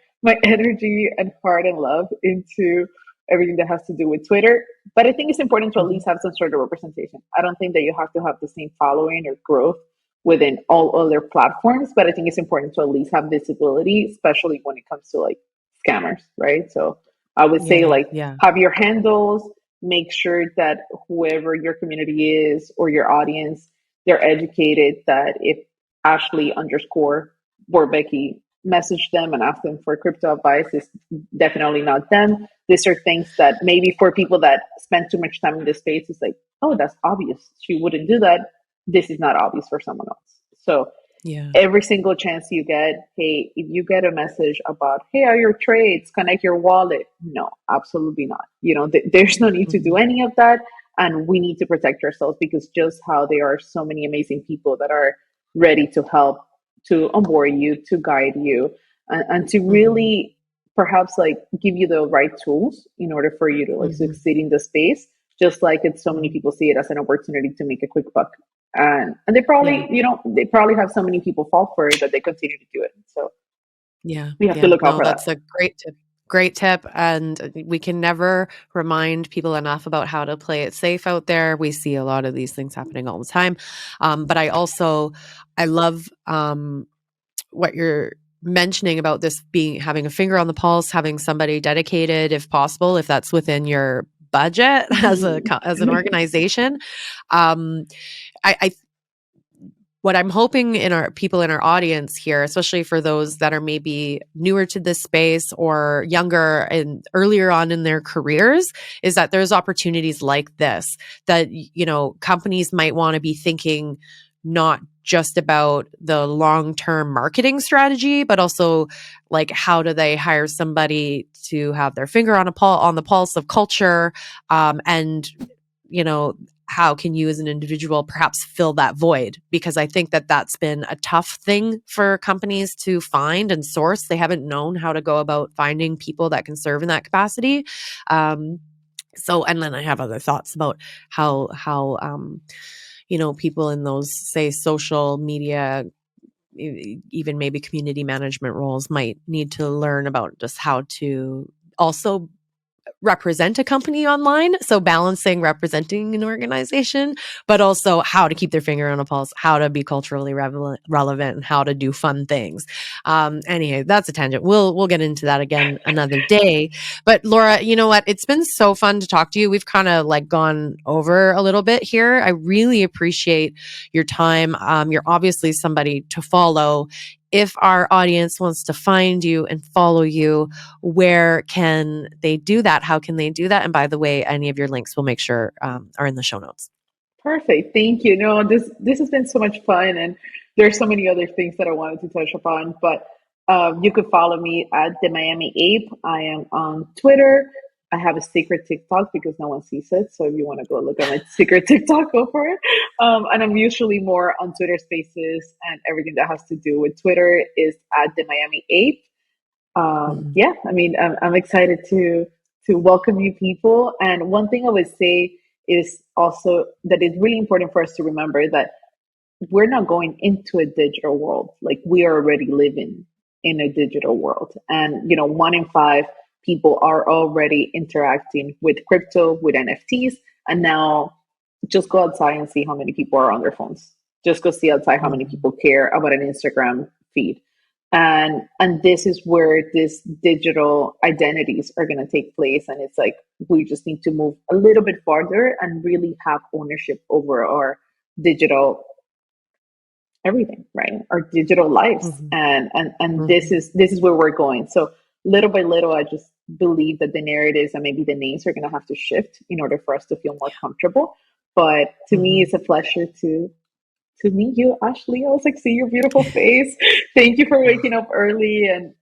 energy and heart and love into everything that has to do with Twitter. But I think it's important to at Mm-hmm. least have some sort of representation. I don't think that you have to have the same following or growth within all other platforms, but I think it's important to at least have visibility, especially when it comes to like scammers, right? So I would say Yeah. like Yeah. have your handles, make sure that whoever your community is or your audience, they're educated, that if Ashley underscore or Becky message them and ask them for crypto advice, is definitely not them. These are things that maybe for people that spend too much time in this space, it's like, oh, that's obvious. She wouldn't do that. This is not obvious for someone else. So Yeah. every single chance you get, hey, if you get a message about, hey, are your trades, connect your wallet? No, absolutely not. There's no need to Mm-hmm. do any of that. And we need to protect ourselves, because just how there are so many amazing people that are ready to help, to onboard you, to guide you, and to Mm-hmm. really perhaps like give you the right tools in order for you to like Mm-hmm. succeed in the space. Just like it's so many Mm-hmm. people see it as an opportunity to make a quick buck, and Yeah. they probably have so many people fall for it that they continue to do it. So Yeah. we have to Yeah. look out No, for that. that's a great tip. Great tip. And we can never remind people enough about how to play it safe out there. We see a lot of these things happening all the time. But I love what you're mentioning about this being having a finger on the pulse, having somebody dedicated, if possible, if that's within your budget as an organization. Um, I what I'm hoping in our people in our audience here, especially for those that are maybe newer to this space or younger and earlier on in their careers, is that there's opportunities like this that, companies might want to be thinking not just about the long-term marketing strategy, but also like how do they hire somebody to have their finger on the pulse of culture, and you know how can you as an individual perhaps fill that void? Because I think that that's been a tough thing for companies to find and source. They haven't known how to go about finding people that can serve in that capacity. And then I have other thoughts about how people in those, say, social media, even maybe community management roles might need to learn about just how to also represent a company online. So balancing representing an organization, but also how to keep their finger on a pulse, how to be culturally relevant, and how to do fun things. Anyway, that's a tangent. We'll get into that again another day. But Laura, you know what? It's been so fun to talk to you. We've kind of like gone over a little bit here. I really appreciate your time. You're obviously somebody to follow. If our audience wants to find you and follow you, where can they do that? How can they do that? And by the way, any of your links we'll make sure are in the show notes. Perfect. Thank you. No, this has been so much fun, and there's so many other things that I wanted to touch upon. But you could follow me at the Miami Ape. I am on Twitter. I have a secret TikTok because no one sees it. So if you want to go look at my secret TikTok, go for it. And I'm usually more on Twitter Spaces, and everything that has to do with Twitter is at the Miami Ape. Mhm. Yeah, I mean, I'm excited to welcome you people. And one thing I would say is also that it's really important for us to remember that we're not going into a digital world. Like, we are already living in a digital world. And, 1 in 5 people are already interacting with crypto, with NFTs. And now just go outside and see how many people are on their phones. Just go see outside how many people care about an Instagram feed. And this is where these digital identities are going to take place. And it's like, we just need to move a little bit farther and really have ownership over our digital everything, right? Our digital lives. And this is where we're going. So little by little, I just believe that the narratives and maybe the names are going to have to shift in order for us to feel more comfortable. But to me, it's a pleasure to meet you, Ashley. I was like, see your beautiful face. Thank you for waking up early and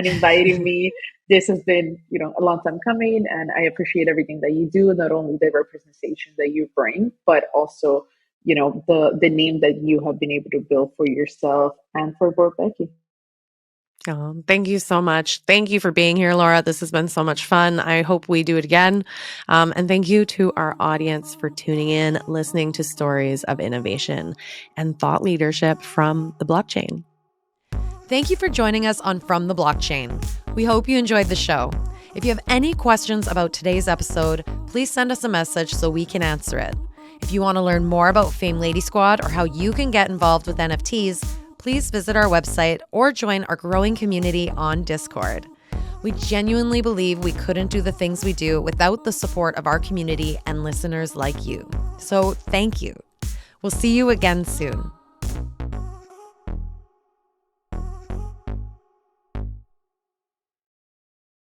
inviting me. This has been, a long time coming, and I appreciate everything that you do, not only the representation that you bring, but also, the name that you have been able to build for yourself and for Bored Becky. Oh, thank you so much. Thank you for being here, Laura. This has been so much fun. I hope we do it again. And thank you to our audience for tuning in, listening to stories of innovation and thought leadership from the blockchain. Thank you for joining us on From the Blockchain. We hope you enjoyed the show. If you have any questions about today's episode, please send us a message so we can answer it. If you want to learn more about Fame Lady Squad or how you can get involved with NFTs, please visit our website or join our growing community on Discord. We genuinely believe we couldn't do the things we do without the support of our community and listeners like you. So thank you. We'll see you again soon.